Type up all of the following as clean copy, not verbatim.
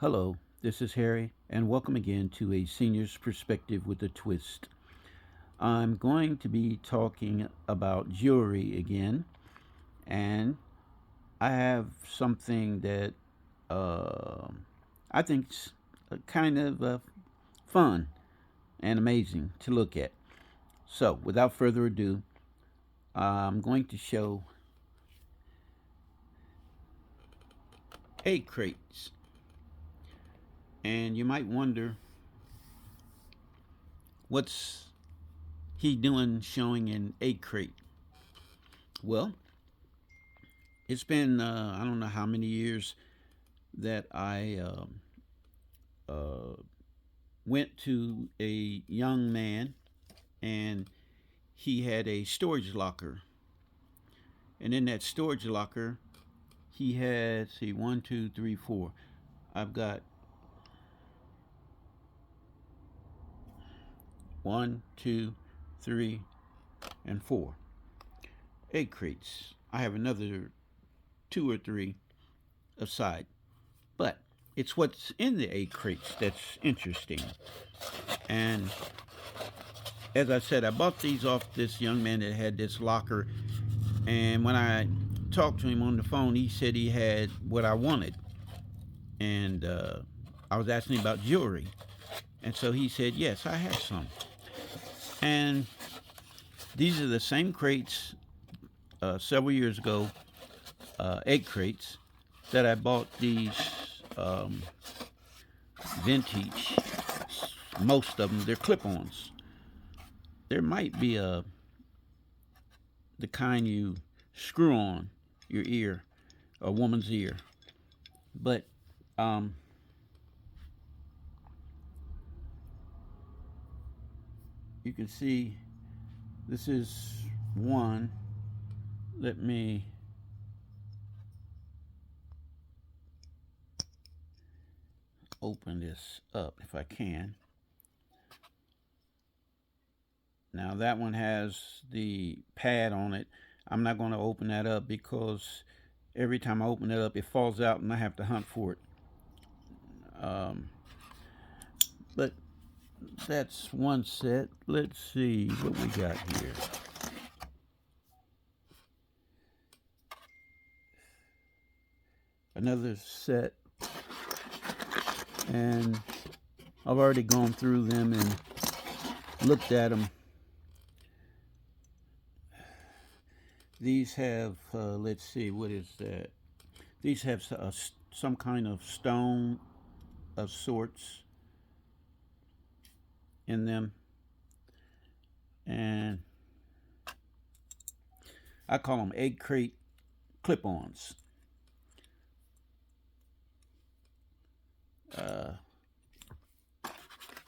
Hello, this is Harry, and welcome again to A Senior's Perspective with a Twist. I'm going to be talking about jewelry again, and I have something that uh, I think's kind of fun and amazing to look at. So, without further ado, I'm going to show egg crates, and you might wonder what's he doing showing an egg crate. Well, it's been I don't know how many years that I uh, went to a young man, and he had a storage locker, and in that storage locker he had, see, one, two, three, four. I've got one, two, three, and four egg crates. I have another two or three aside, but it's what's in the egg crates that's interesting. And as I said, I bought these off this young man that had this locker. And when I talked to him on the phone, he said he had what I wanted. And I was asking him about jewelry. And so he said, yes, I have some. And these are the same crates several years ago, egg crates, that I bought these um, vintage, most of them, they're clip-ons. There might be the kind you screw on your ear, a woman's ear. But you can see this is one. Let me open this up if I can. Now that one has the pad on it. I'm not going to open that up because every time I open it up it falls out and I have to hunt for it. But that's one set. Let's see what we got here. Another set, and I've already gone through them and looked at them. These have, let's see, what is that? These have some kind of stone of sorts in them. And I call them egg crate clip-ons.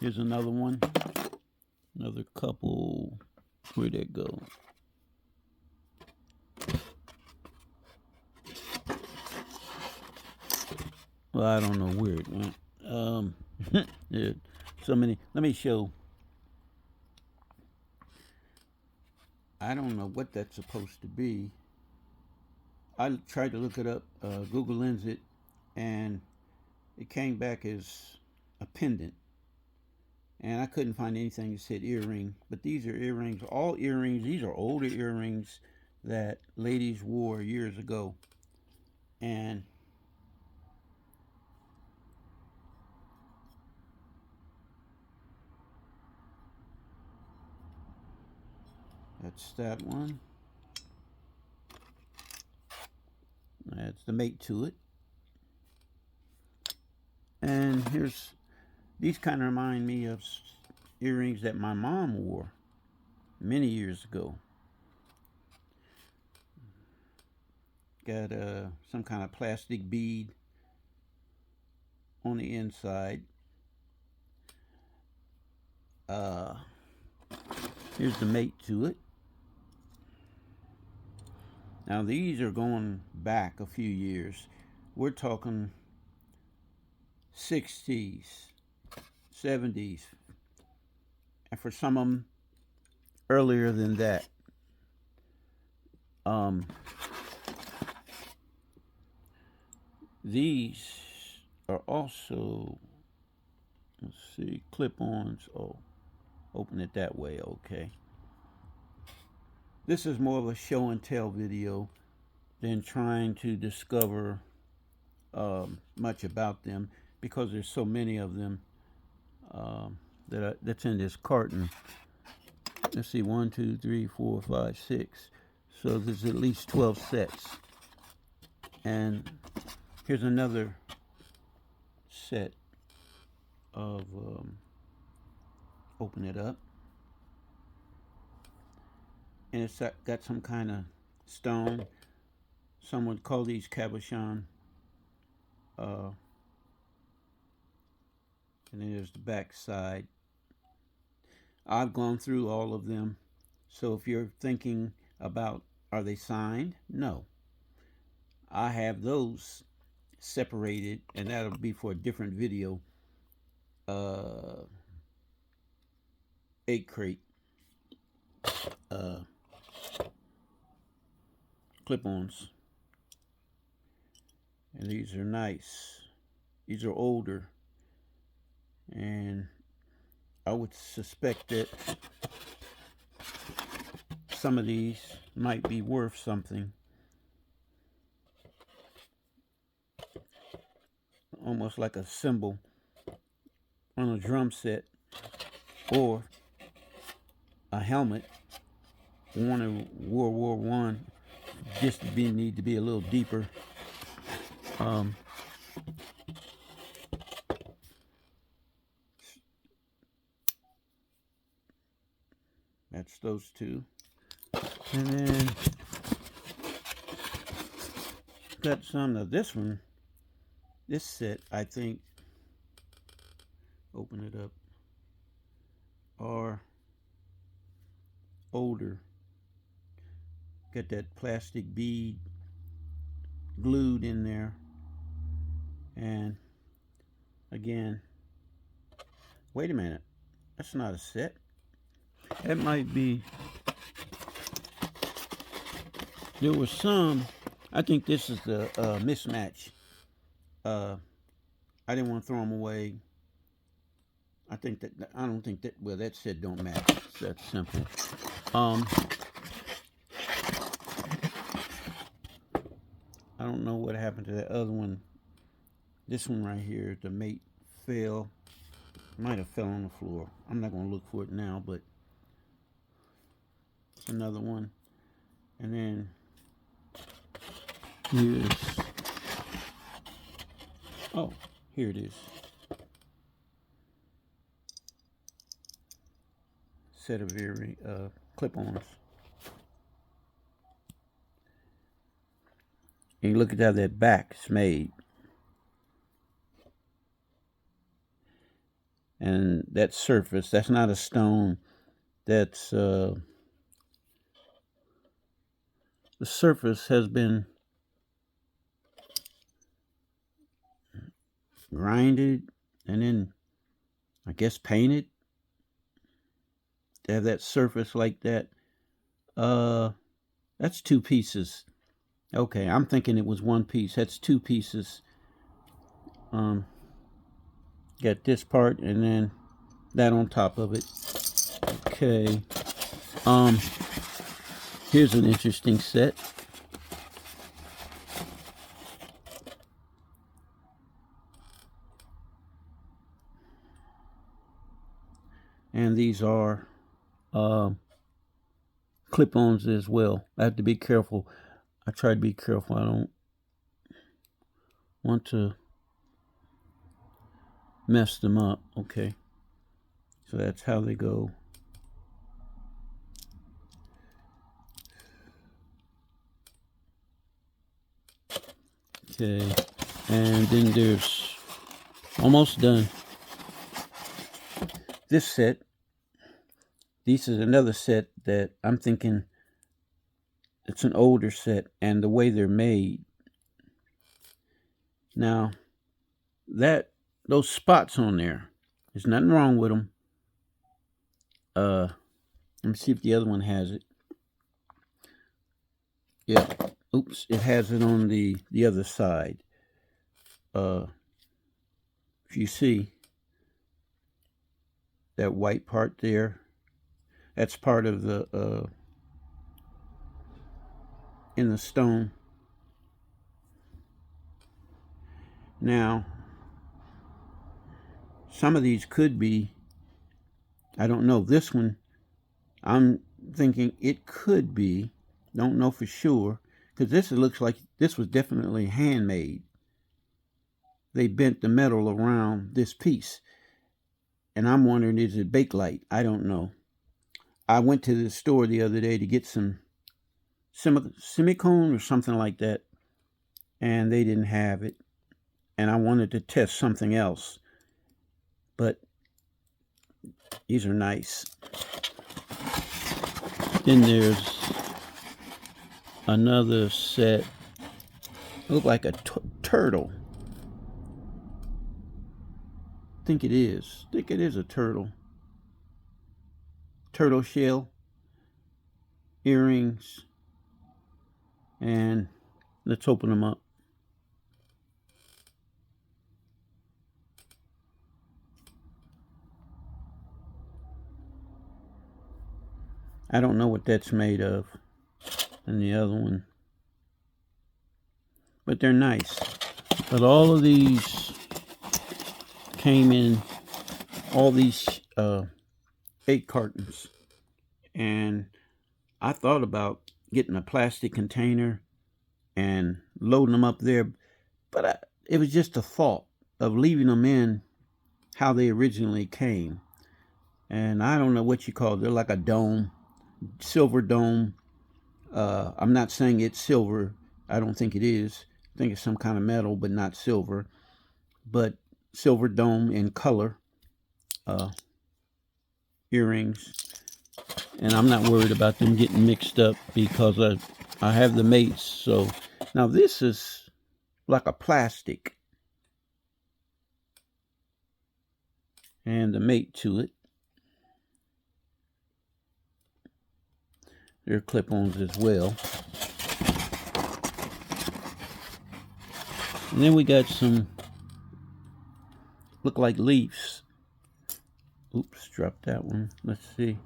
Here's another one. Another couple. Where'd that go? Well, I don't know where it went. Yeah, so many. Let me show. I don't know what that's supposed to be. I tried to look it up, Google Lens it, and it came back as a pendant. And I couldn't find anything that said earring. But these are earrings, all earrings. These are older earrings that ladies wore years ago. And that's that one. That's the mate to it. And here's, these kind of remind me of earrings that my mom wore many years ago. Got some kind of plastic bead on the inside. Here's the mate to it. Now these are going back a few years. We're talking 60s, 70s, and for some of them earlier than that. These are also, let's see, clip-ons. Oh, open it that way. Okay. This is more of a show and tell video than trying to discover much about them, because there's so many of them that's in this carton. Let's see, 1, 2, 3, 4, 5, 6. So there's at least 12 sets. And here's another set of, open it up. And it's got some kind of stone. Some would call these cabochon. And then there's the back side. I've gone through all of them. So if you're thinking about, are they signed? No. I have those separated, and that'll be for a different video. 8 crate clip-ons. And these are nice. These are older. And I would suspect that some of these might be worth something. Almost like a symbol on a drum set, or a helmet worn in World War I. Just need to be a little deeper. That's those two. And then got some of this one. This set, I think, open it up, are older. Got that plastic bead glued in there. And again, wait a minute, that's not a set. That might be, there was some, I think this is the mismatch. I didn't want to throw them away. I don't think that, well, that set don't match. It's that simple. I don't know what happened to that other one. This one right here, the mate fell. Might have fell on the floor. I'm not going to look for it now, but it's another one. And then here's, oh, here it is. Set of clip-ons. And you look at how that back's made. And that surface, that's not a stone. That's, the surface has been grinded and then, I guess, painted to have that surface like that. That's 2 pieces. Okay, I'm thinking it was 1 piece. That's 2 pieces. Got this part and then that on top of it. Okay. Here's an interesting set. And these are clip-ons as well. I have to be careful. I try to be careful. I don't want to mess them up. Okay. So that's how they go. Okay. And then there's, almost done, this set. This is another set that I'm thinking it's an older set, and the way they're made. Now, those spots on there, there's nothing wrong with them. Let me see if the other one has it. Yeah. Oops, it has it on the other side. If you see that white part there, that's part of the in the stone. Now, some of these could be, I don't know, this one, I'm thinking it could be, don't know for sure, because this looks like this was definitely handmade. They bent the metal around this piece. And I'm wondering, is it Bakelite? I don't know. I went to the store the other day to get some simichrome or something like that, and they didn't have it. And I wanted to test something else. But these are nice. Then there's another set. Look like a turtle. I think it is. I think it is a turtle. Turtle shell. Earrings. And let's open them up. I don't know what that's made of. And the other one. But they're nice. But all of these came in, all these 8 cartons. And I thought about getting a plastic container and loading them up there. But it was just a thought of leaving them in how they originally came. And I don't know what you call it. They're like a dome, silver dome. I'm not saying it's silver. I don't think it is. I think it's some kind of metal, but not silver. But silver dome in color. Earrings. And I'm not worried about them getting mixed up because I have the mates. So now this is like a plastic. And the mate to it. They're clip-ons as well. And then we got some, look like leaves. Oops, dropped that one. Let's see.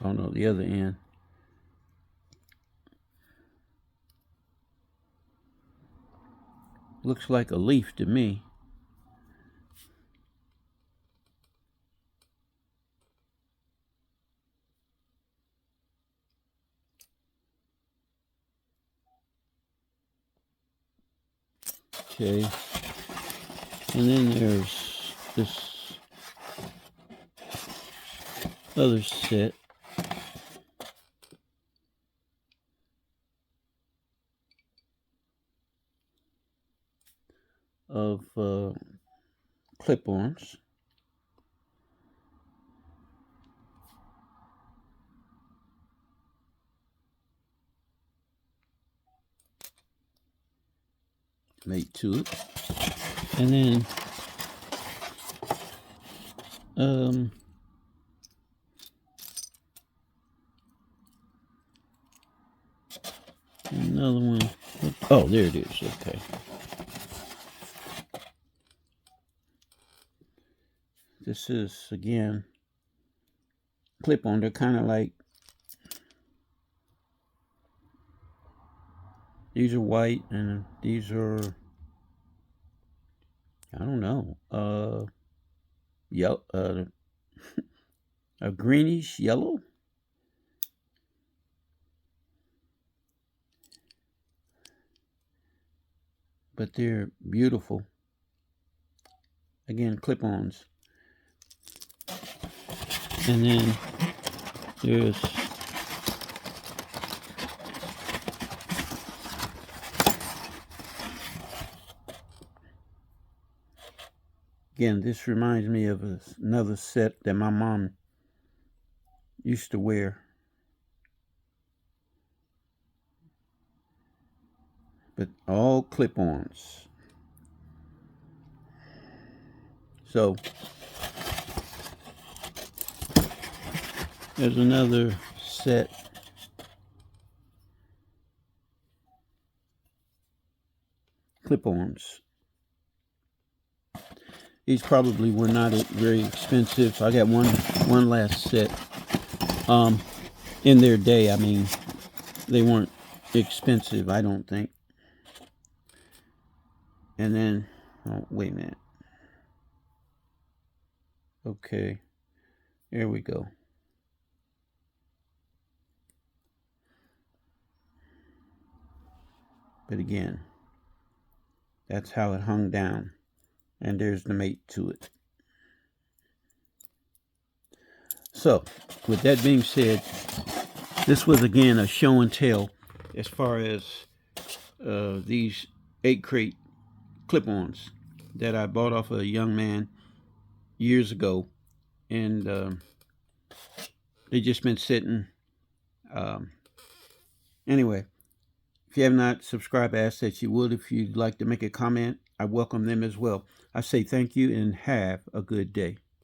Oh no, the other end. Looks like a leaf to me. Okay. And then there's this other set. Of clip-ons. Mate to it. And then another one. Oh, there it is. Okay. This is, again, clip-on. They're kind of like, these are white and these are, I don't know, yellow, a greenish yellow. But they're beautiful. Again, clip-ons. And then there's again, this reminds me of another set that my mom used to wear. But all clip-ons. So there's another set. Clip-Ons. These probably were not very expensive. I got one last set. In their day, I mean, they weren't expensive, I don't think. And then, oh, wait a minute. Okay, there we go. But again, that's how it hung down. And there's the mate to it. So, with that being said, this was again a show and tell as far as these 8-crate clip-ons that I bought off a young man years ago. And they just been sitting. Anyway, if you have not subscribed, I ask that you would. If you'd like to make a comment, I welcome them as well. I say thank you and have a good day.